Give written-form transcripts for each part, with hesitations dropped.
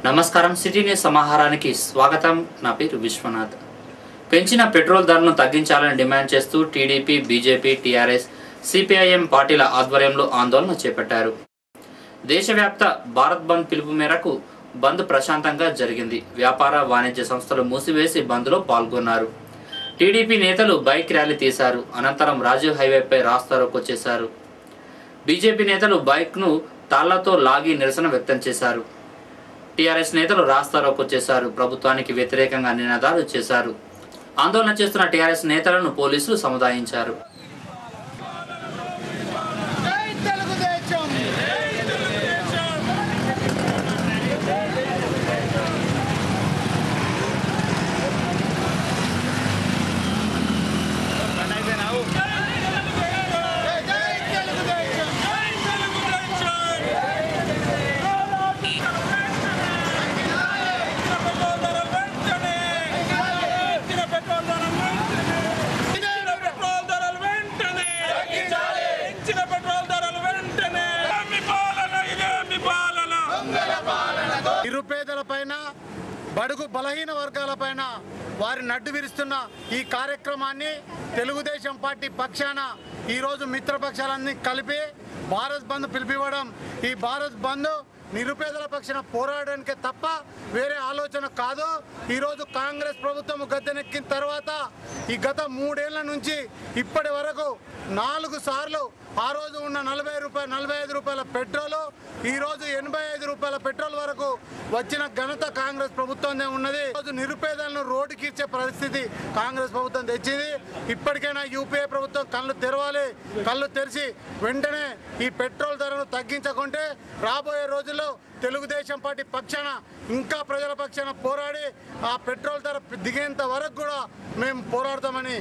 నమస్కారం city news సమాహారానికి స్వాగతం. నా పేరు విశ్వనాథ్. పెంచిన పెట్రోల్ ధరలను తగ్గించాలని డిమాండ్ చేస్తూ టీడీపీ, బీజేపీ, టీఆర్ఎస్, సిపిఐఎం పార్టీల ఆధ్వర్యంలో ఆందోళన చేపట్టారు. దేశవ్యాప్త భారత్ బంద్ పిలుపు మేరకు బంద్ ప్రశాంతంగా జరిగింది. వ్యాపార, వాణిజ్య సంస్థలు మూసివేసి బంద్లో పాల్గొన్నారు. టీడీపీ నేతలు బైక్ ర్యాలీ తీశారు. అనంతరం రాజీవ్ హైవేపై రాస్తారోకో చేశారు. బీజేపీ నేతలు బైక్ను తాళ్లతో లాగి నిరసన వ్యక్తం చేశారు. టీఆర్ఎస్ నేతలు రాస్తారోకో చేశారు. ప్రభుత్వానికి వ్యతిరేకంగా నినాదాలు చేశారు. ఆందోళన చేస్తున్న టీఆర్ఎస్ నేతలను పోలీసులు సముదాయించారు. నిరుపేదలపైన, బడుగు బలహీన వర్గాలపైన వారి నడ్డు విరుస్తున్న ఈ కార్యక్రమాన్ని తెలుగుదేశం పార్టీ పక్షాన ఈరోజు మిత్రపక్షాలన్నీ కలిపి భారత్ బంద్ పిలిపివ్వడం. ఈ భారత్ బంద్ నిరుపేదల పక్షాన పోరాడడానికే తప్ప వేరే ఆలోచన కాదు. ఈరోజు కాంగ్రెస్ ప్రభుత్వం గద్దెనెక్కిన తర్వాత ఈ గత 3 ఏళ్ల నుంచి ఇప్పటి వరకు 4 సార్లు ఆ రోజు ఉన్న 45 రూపాయల పెట్రోలు ఈరోజు 85 రూపాయల పెట్రోల్ వరకు వచ్చిన ఘనత కాంగ్రెస్ ప్రభుత్వందే ఉన్నది. ఈరోజు నిరుపేదలను రోడ్డుకి ఇచ్చే పరిస్థితి కాంగ్రెస్ ప్రభుత్వం తెచ్చింది. ఇప్పటికైనా యూపీఏ ప్రభుత్వం కళ్ళు తెరవాలి. కళ్ళు తెరిచి వెంటనే ఈ పెట్రోల్ ధరను తగ్గించకుంటే రాబోయే రోజుల్లో తెలుగుదేశం పార్టీ పక్షాన ఇంకా ప్రజల పక్షాన పోరాడి ఆ పెట్రోల్ ధర దిగేంత వరకు కూడా మేము పోరాడతామని.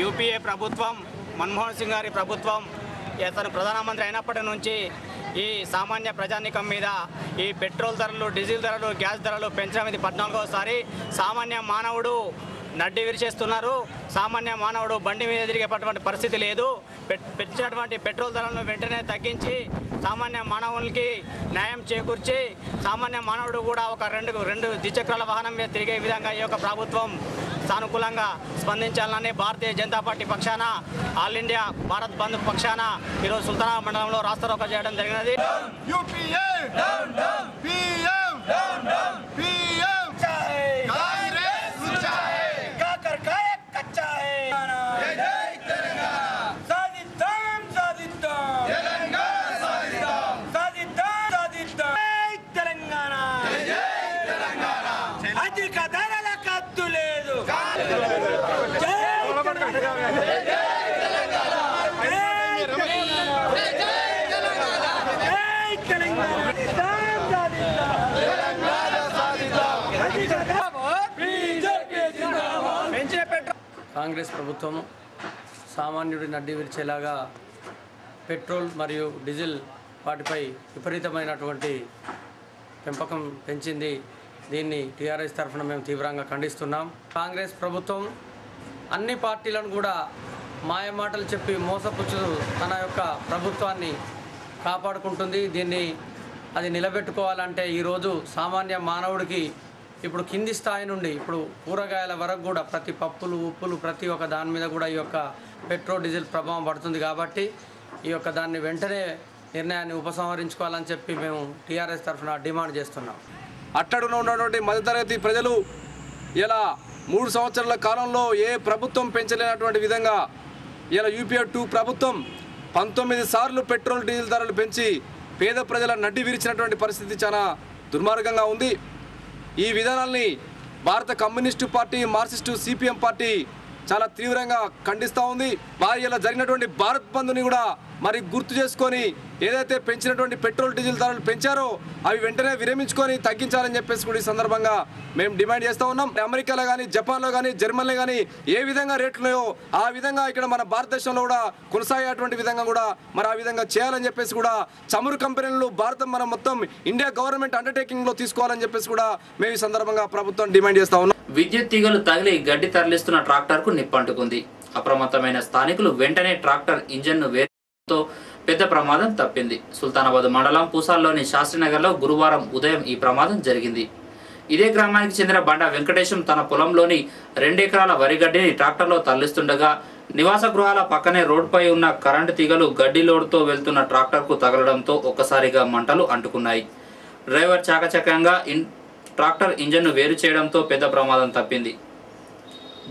యూపీఏ ప్రభుత్వం, మన్మోహన్ సింగ్ గారి ప్రభుత్వం అతను ప్రధానమంత్రి అయినప్పటి నుంచి ఈ సామాన్య ప్రజానీకం మీద ఈ పెట్రోల్ ధరలు, డీజిల్ ధరలు, గ్యాస్ ధరలు పెంచడం ఇది 14వసారి. సామాన్య మానవుడు నడ్డి విరిచేస్తున్నారు. సామాన్య మానవుడు బండి మీద తిరిగేటటువంటి పరిస్థితి లేదు. పెంచినటువంటి పెట్రోల్ ధరలను వెంటనే తగ్గించి సామాన్య మానవులకి న్యాయం చేకూర్చి సామాన్య మానవుడు కూడా ఒక రెండు ద్విచక్రాల వాహనం మీద తిరిగే విధంగా ఈ యొక్క ప్రభుత్వం సానుకూలంగా స్పందించాలని భారతీయ జనతా పార్టీ పక్షాన, ఆల్ ఇండియా భారత్ బంద్ పక్షాన ఈరోజు సుల్తానాబాద్ మండలంలో రాస్తారోకో చేయడం జరిగినది. కాంగ్రెస్ ప్రభుత్వం సామాన్యుడి నడ్డి విరిచేలాగా పెట్రోల్ మరియు డీజిల్ వాటిపై విపరీతమైనటువంటి పెంపకం పెంచింది. దీన్ని టీఆర్ఎస్ తరఫున మేము తీవ్రంగా ఖండిస్తున్నాం. కాంగ్రెస్ ప్రభుత్వం అన్ని పార్టీలను కూడా మాయమాటలు చెప్పి మోసపుచ్చు తన యొక్క ప్రభుత్వాన్ని కాపాడుకుంటుంది. దీన్ని అది నిలబెట్టుకోవాలంటే ఈరోజు సామాన్య మానవుడికి ఇప్పుడు కింది స్థాయి నుండి ఇప్పుడు కూరగాయల వరకు కూడా ప్రతి పప్పులు, ఉప్పులు ప్రతి ఒక్క దాని మీద కూడా ఈ యొక్క పెట్రోల్, డీజిల్ ప్రభావం పడుతుంది. కాబట్టి ఈ యొక్క దాన్ని వెంటనే నిర్ణయాన్ని ఉపసంహరించుకోవాలని చెప్పి మేము టీఆర్ఎస్ తరఫున డిమాండ్ చేస్తున్నాం. అట్టడున ఉన్నటువంటి మధ్యతరగతి ప్రజలు ఇలా 3 సంవత్సరాల కాలంలో ఏ ప్రభుత్వం పెంచలేనటువంటి విధంగా ఇలా యూపీఏ 2 ప్రభుత్వం 19 సార్లు పెట్రోల్, డీజిల్ ధరలు పెంచి పేద ప్రజల నడ్డి విరిచినటువంటి పరిస్థితి చాలా దుర్మార్గంగా ఉంది. ఈ విధానాల్ని భారత communist party, Marxist, CPM party చాలా తీవ్రంగా ఖండిస్తూ ఉంది. వారి ఇలా జరిగినటువంటి భారత్ బంద్ని కూడా మరి గుర్తు చేసుకొని ఏదైతే పెంచినటువంటి పెట్రోల్ డీజిల్ ధరలు పెంచారో అవి వెంటనే విరమించుకొని తగ్గించాలని చెప్పేసి కూడా ఈ సందర్భంగా మేము డిమాండ్ చేస్తూ ఉన్నాం. అమెరికాలో కానీ, జపాన్లో కానీ, జర్మనీలో కానీ ఏ విధంగా రేట్లున్నాయో ఆ విధంగా ఇక్కడ మన భారతదేశంలో కూడా కొనసాగేటువంటి విధంగా కూడా మరి ఆ విధంగా చేయాలని చెప్పేసి కూడా చమురు కంపెనీలు భారతం మనం మొత్తం ఇండియా గవర్నమెంట్ అండర్టేకింగ్లో తీసుకోవాలని చెప్పేసి కూడా మేము ఈ సందర్భంగా ప్రభుత్వం డిమాండ్ చేస్తూ ఉన్నాం. విద్యుత్ తీగలు తగిలి గడ్డి తరలిస్తున్న ట్రాక్టర్కు నిప్పంటుకుంది. అప్రమత్తమైన స్థానికులు వెంటనే ట్రాక్టర్ ఇంజన్ను వేరుతో పెద్ద ప్రమాదం తప్పింది. సుల్తానాబాద్ మండలం పూసాల్లోని శాస్త్రీనగర్లో గురువారం ఉదయం ఈ ప్రమాదం జరిగింది. ఇదే గ్రామానికి చెందిన బండ వెంకటేశం తన పొలంలోని 2 ఎకరాల వరిగడ్డిని ట్రాక్టర్లో తరలిస్తుండగా నివాస గృహాల పక్కనే రోడ్డుపై ఉన్న కరెంటు తీగలు గడ్డి లోడ్తో వెళ్తున్న ట్రాక్టర్కు తగలడంతో ఒక్కసారిగా మంటలు అంటుకున్నాయి. డ్రైవర్ చాకచక్యంగా ట్రాక్టర్ ఇంజన్ను వేరు చేయడంతో పెద్ద ప్రమాదం తప్పింది.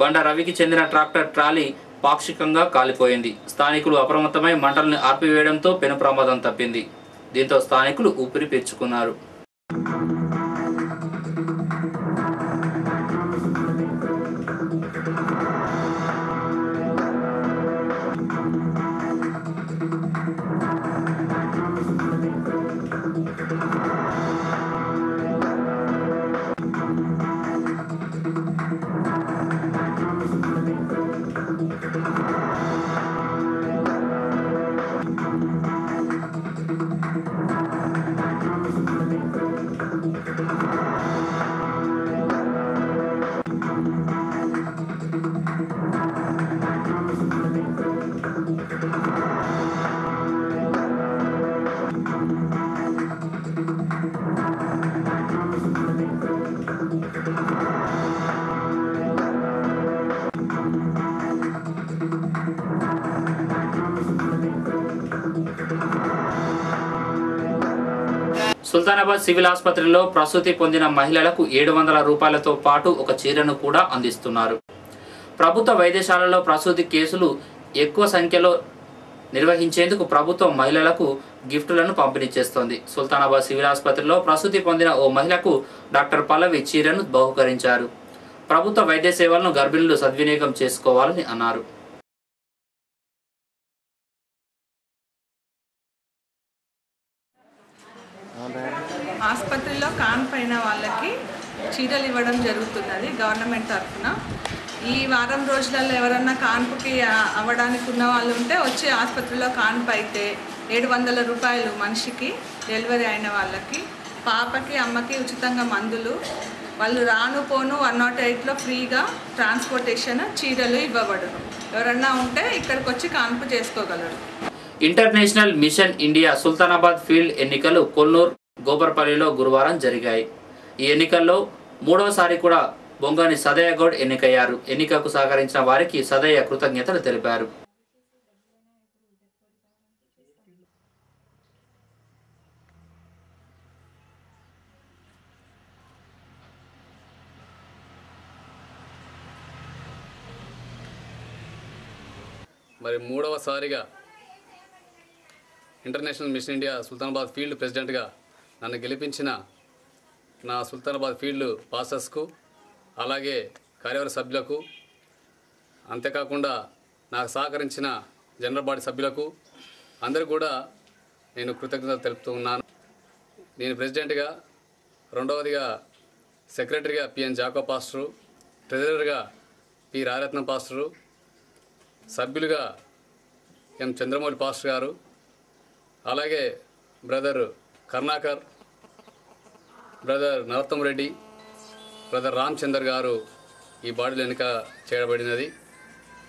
బండ రవికి చెందిన ట్రాక్టర్ ట్రాలీ పాక్షికంగా కాలిపోయింది. స్థానికులు అప్రమత్తమై మంటలను ఆర్పివేయడంతో పెను ప్రమాదం తప్పింది. దీంతో స్థానికులు ఊపిరి పీల్చుకున్నారు. సుల్తానాబాద్ సివిల్ ఆసుపత్రిలో ప్రసూతి పొందిన మహిళలకు 700 రూపాయలతో పాటు ఒక చీరను కూడా అందిస్తున్నారు. ప్రభుత్వ వైద్యశాలలో ప్రసూతి కేసులు ఎక్కువ సంఖ్యలో నిర్వహించేందుకు ప్రభుత్వం మహిళలకు గిఫ్టులను పంపిణీ చేస్తోంది. సుల్తానాబాద్ సివిల్ ఆసుపత్రిలో ప్రసూతి పొందిన ఓ మహిళకు డాక్టర్ పల్లవి చీరను బహుకరించారు. ప్రభుత్వ వైద్య సేవలను గర్భిణులు సద్వినియోగం చేసుకోవాలని అన్నారు. ఆసుపత్రిలో కాన్పైన వాళ్ళకి చీరలు ఇవ్వడం జరుగుతున్నది గవర్నమెంట్ తరఫున. ఈ వారం రోజులలో ఎవరన్నా కాన్పుకి అవ్వడానికి ఉన్న వాళ్ళు ఉంటే వచ్చి ఆసుపత్రిలో కాన్పు అయితే 700 రూపాయలు మనిషికి డెలివరీ అయిన వాళ్ళకి, పాపకి అమ్మకి ఉచితంగా మందులు, వాళ్ళు రాను పోను 108లో ఫ్రీగా ట్రాన్స్పోర్టేషన్, చీరలు ఇవ్వబడును. ఎవరన్నా ఉంటే ఇక్కడికి వచ్చి కాన్పు చేసుకోగలరు. International mission India Sultanabad field ఎన్నికలు కొల్లూరు, గోపర్పల్లిలో గురువారం జరిగాయి. ఈ ఎన్నికల్లో 3వసారి కూడా బొంగాని సదయ్య గౌడ్ ఎన్నికయ్యారు. ఎన్నికకు సహకరించిన వారికి సదయ్య కృతజ్ఞతలు తెలిపారు. మరి 3వసారిగా international mission India Sultanabad field ప్రెసిడెంట్గా నన్ను గెలిపించిన నా సుల్తానాబాద్ ఫీల్డ్ పాసెస్కు, అలాగే కార్యవర్గ సభ్యులకు, అంతేకాకుండా నాకు సహకరించిన జనరల్ బాడీ సభ్యులకు అందరూ కూడా నేను కృతజ్ఞతలు తెలుపుతూ ఉన్నాను. నేను ప్రెసిడెంట్గా, రెండవదిగా సెక్రటరీగా పిఎన్ జాకో పాస్టరు, ట్రెజరర్గా పి రారత్నం పాస్టరు, సభ్యులుగా ఎం చంద్రమౌళి పాస్టర్ గారు, అలాగే brother Karnakar, brother Narottam Reddy, brother Ramachandar garu ఈ బాడీలో ఎన్నిక చేయబడినది.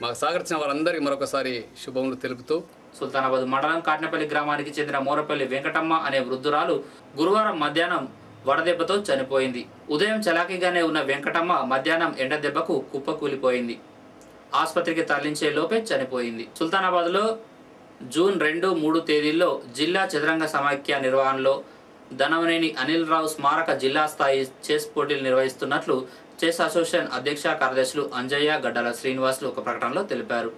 మాకు సహకరించిన వారందరికీ మరొకసారి శుభములు తెలుపుతూ, సుల్తానాబాద్ మండలం కాట్నపల్లి గ్రామానికి చెందిన మోరపల్లి వెంకటమ్మ అనే వృద్ధురాలు గురువారం మధ్యాహ్నం వడదెబ్బతో చనిపోయింది. ఉదయం చలాకీగానే ఉన్న వెంకటమ్మ మధ్యాహ్నం ఎండదెబ్బకు కుప్పకూలిపోయింది. ఆసుపత్రికి తరలించే లోపే చనిపోయింది. సుల్తానాబాద్లో జూన్ 2, 3 తేదీల్లో జిల్లా చదరంగ సమాఖ్య నిర్వహణలో ధనవనేని అనిల్ రావు స్మారక జిల్లా స్థాయి చెస్ పోటీలు నిర్వహిస్తున్నట్లు చెస్ అసోసియేషన్ అధ్యక్ష కార్యదర్శులు అంజయ్య, గడ్డల శ్రీనివాసులు ఒక ప్రకటనలో తెలిపారు.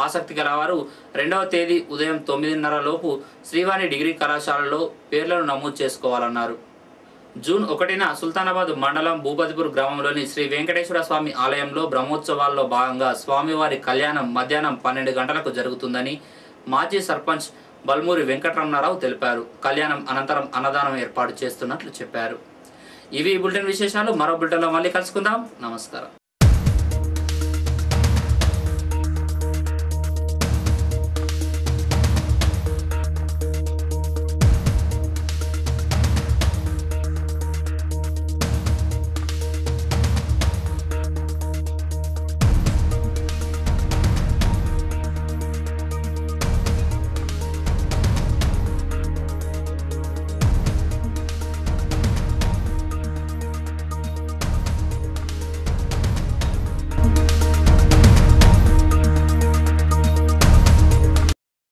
ఆసక్తి గలవారు 2వ తేదీ ఉదయం 9:30 లోపు శ్రీవాణి డిగ్రీ కళాశాలలో పేర్లను నమోదు చేసుకోవాలన్నారు. జూన్ 1న సుల్తానాబాద్ మండలం భూపతిపూర్ గ్రామంలోని శ్రీ వెంకటేశ్వర స్వామి ఆలయంలో బ్రహ్మోత్సవాల్లో భాగంగా స్వామివారి కళ్యాణం మధ్యాహ్నం 12 గంటలకు జరుగుతుందని మాజీ సర్పంచ్ బల్మూరి వెంకటరమణారావు తెలిపారు. కళ్యాణం అనంతరం అన్నదానం ఏర్పాటు చేస్తున్నట్లు చెప్పారు. ఇవి బులెటిన్ విశేషాలు. మరో బులెటిన్లో మళ్ళీ కలుసుకుందాం. నమస్కారం.